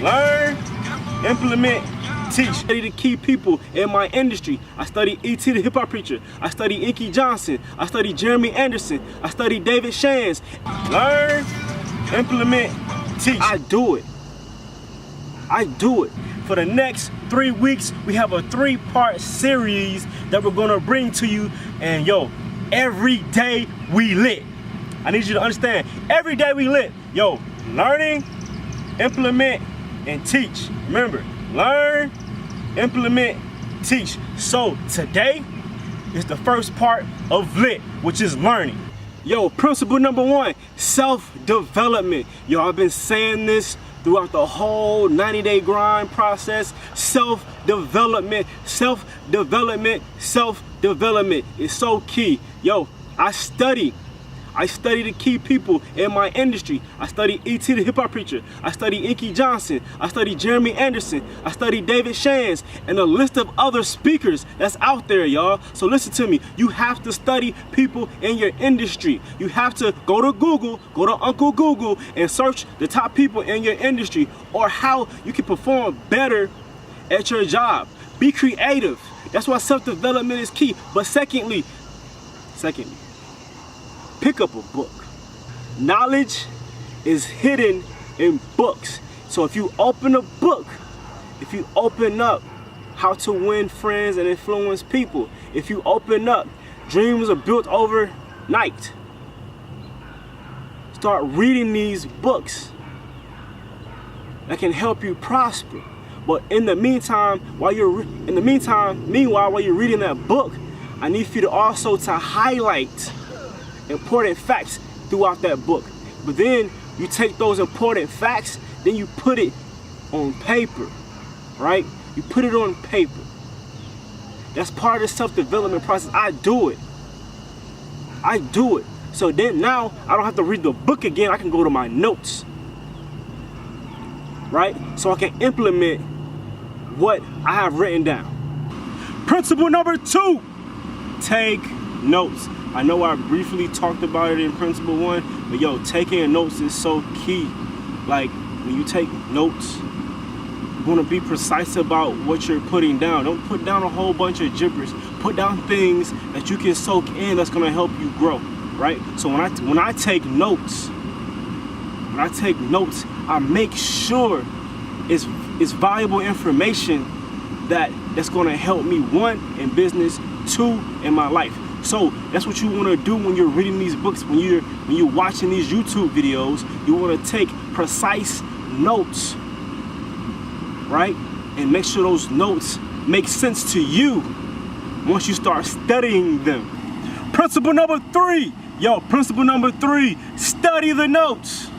learn, implement, teach. I study the key people in my industry. I study E.T. the hip-hop preacher. I study Inky Johnson. I study Jeremy Anderson. I study David Shands. Learn, implement, teach. I do it. I do it. For the next 3 weeks, we have a 3-part series that we're gonna bring to you. And yo, every day we lit. I need you to understand, every day we lit. Yo, learning, implement, and teach. Remember, learn, implement, teach. So today is the first part of lit, which is learning. Yo, principle number 1, self-development. Yo, I've been saying this throughout the whole 90-day grind process. Self-development, self-development, self-development is so key. Yo, I study the key people in my industry. I study E.T. the hip-hop preacher. I study Inky Johnson. I study Jeremy Anderson. I study David Shands, and a list of other speakers that's out there, y'all. So listen to me. You have to study people in your industry. You have to go to Google, go to Uncle Google, and search the top people in your industry, or how you can perform better at your job. Be creative. That's why self-development is key. But secondly, pick up a book. Knowledge is hidden in books. So if you open a book, if you open up How to Win Friends and Influence People, if you open up Dreams Are Built Overnight, start reading these books that can help you prosper. But in the meantime, while you're reading that book, I need for you to also highlight important facts throughout that book. But then you take those important facts, then you put it on paper, right? You put it on paper. That's part of the self-development process. I do it. I do it. So then now I don't have to read the book again. I can go to my notes, right? So I can implement what I have written down. Principle number 2, take notes. I know I briefly talked about it in principle 1, but yo, taking notes is so key. Like, when you take notes, you want to be precise about what you're putting down. Don't put down a whole bunch of gibberish. Put down things that you can soak in that's going to help you grow, right? So when I take notes, I make sure it's valuable information that's going to help me, 1, in business, 2, in my life. So that's what you want to do when you're reading these books, when you're watching these YouTube videos. You want to take precise notes, right? And make sure those notes make sense to you once you start studying them. Principle number 3, study the notes.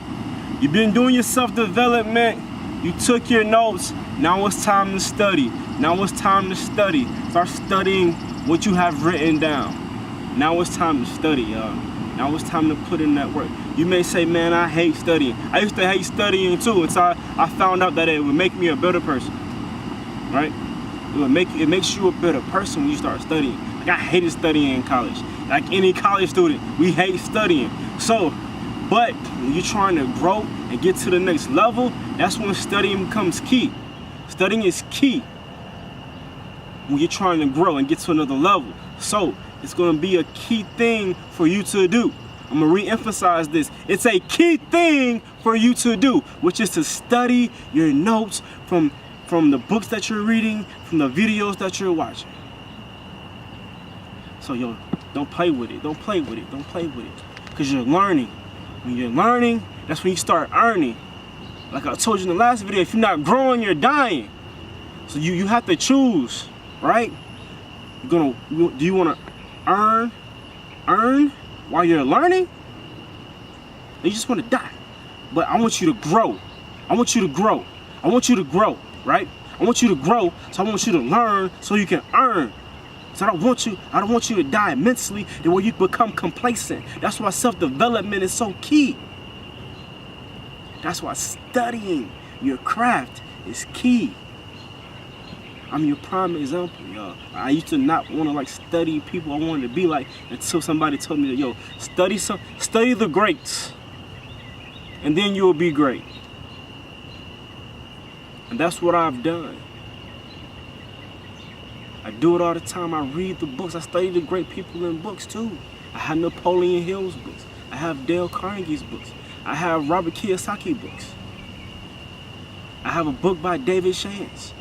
You've been doing your self-development, you took your notes, now it's time to study. Start studying what you have written down. Now it's time to study, y'all. Now it's time to put in that work. You may say, man, I hate studying. I used to hate studying too, until I found out that it would make me a better person, right? It makes you a better person when you start studying. Like, I hated studying in college. Like any college student, we hate studying. So, but when you're trying to grow and get to the next level, that's when studying becomes key. Studying is key when you're trying to grow and get to another level. So, it's going to be a key thing for you to do. I'm going to re-emphasize this. It's a key thing for you to do, which is to study your notes from the books that you're reading, from the videos that you're watching. So, yo, don't play with it. Don't play with it. Don't play with it. Because you're learning. When you're learning, that's when you start earning. Like I told you in the last video, if you're not growing, you're dying. So you have to choose, right? Do you want to earn while you're learning? Or you just want to die? But I want you to grow. I want you to grow, right? I want you to grow, so I want you to learn so you can earn. So I don't want you to die mentally and where you become complacent. That's why self-development is so key. That's why studying your craft is key. I'm your prime example, y'all. I used to not want to study people I wanted to be like until somebody told me that, yo, study the greats, and then you'll be great. And that's what I've done. I do it all the time. I read the books. I study the great people in books too. I have Napoleon Hill's books. I have Dale Carnegie's books. I have Robert Kiyosaki books. I have a book by David Shands.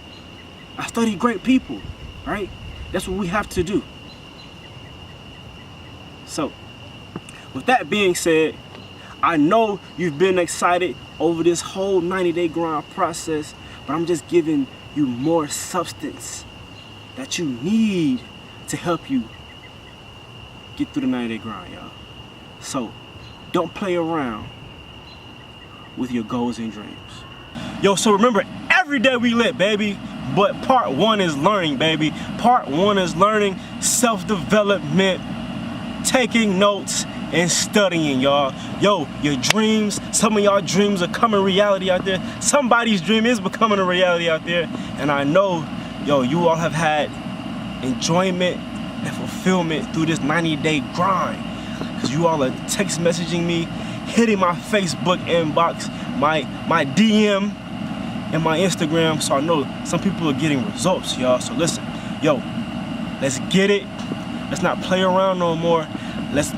I study great people, right? That's what we have to do. So, with that being said, I know you've been excited over this whole 90-day grind process, but I'm just giving you more substance that you need to help you get through the 90-day grind, y'all. So, don't play around with your goals and dreams. Yo, so remember, every day we lit, baby. But part one is learning, baby. Part one is learning, self-development, taking notes, and studying, y'all. Yo, your dreams, some of y'all dreams are coming reality out there. Somebody's dream is becoming a reality out there. And I know, yo, you all have had enjoyment and fulfillment through this 90-day grind. Because you all are text messaging me, hitting my Facebook inbox, my DM, and my Instagram. So I know some people are getting results, y'all. So listen, yo, let's get it. Let's not play around no more. Let's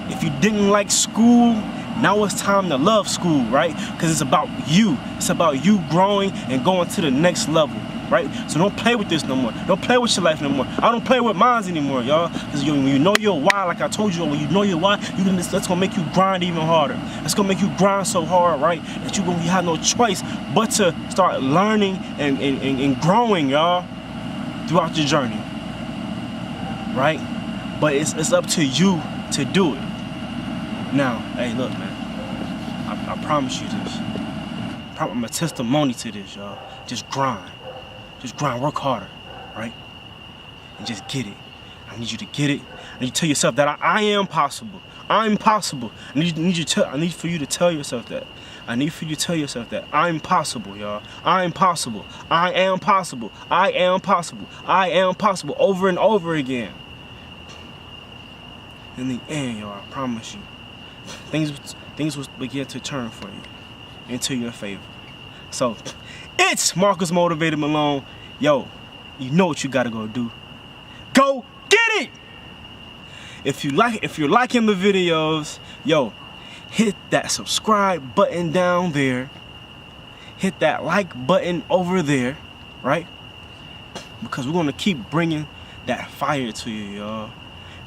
if you didn't like school, now it's time to love school, right? Because it's about you. It's about you growing and going to the next level, right? So don't play with this no more. Don't play with your life no more. I don't play with mines anymore, y'all. Because when you know your why, like I told you, when you know your why, that's gonna make you grind even harder. That's gonna make you grind so hard, right? That you have no choice but to start learning and growing, y'all, throughout your journey, right? But it's up to you to do it. Now, hey, look, man, I promise you this. I'm a testimony to this, y'all. Just grind. Just grind, work harder, right? And just get it. I need you to get it. I need you to tell yourself that I am possible. I'm possible. I need for you to tell yourself that. I need for you to tell yourself that I'm possible, y'all. I'm possible. I am possible. I am possible. I am possible. Over and over again. In the end, y'all, I promise you, things will begin to turn for you into your favor. So, it's Markus Motivated Malone. Yo, you know what you gotta go do. Go get it! If you're liking the videos, yo, hit that subscribe button down there. Hit that like button over there, right? Because we're gonna keep bringing that fire to you, y'all.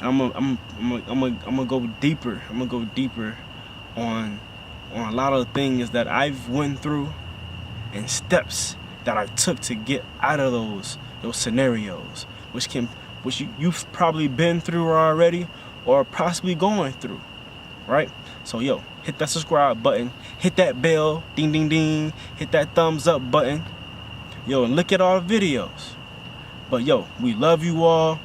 And I'm gonna go deeper. I'm gonna go deeper on a lot of things that I've went through and steps that I took to get out of those scenarios, which you've probably been through already or possibly going through, right? So yo, hit that subscribe button, hit that bell, ding ding ding, hit that thumbs up button, yo, and look at our videos. But yo, we love you all.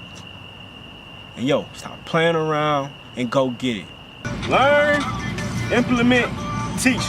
And yo, stop playing around and go get it. Learn, implement, teach.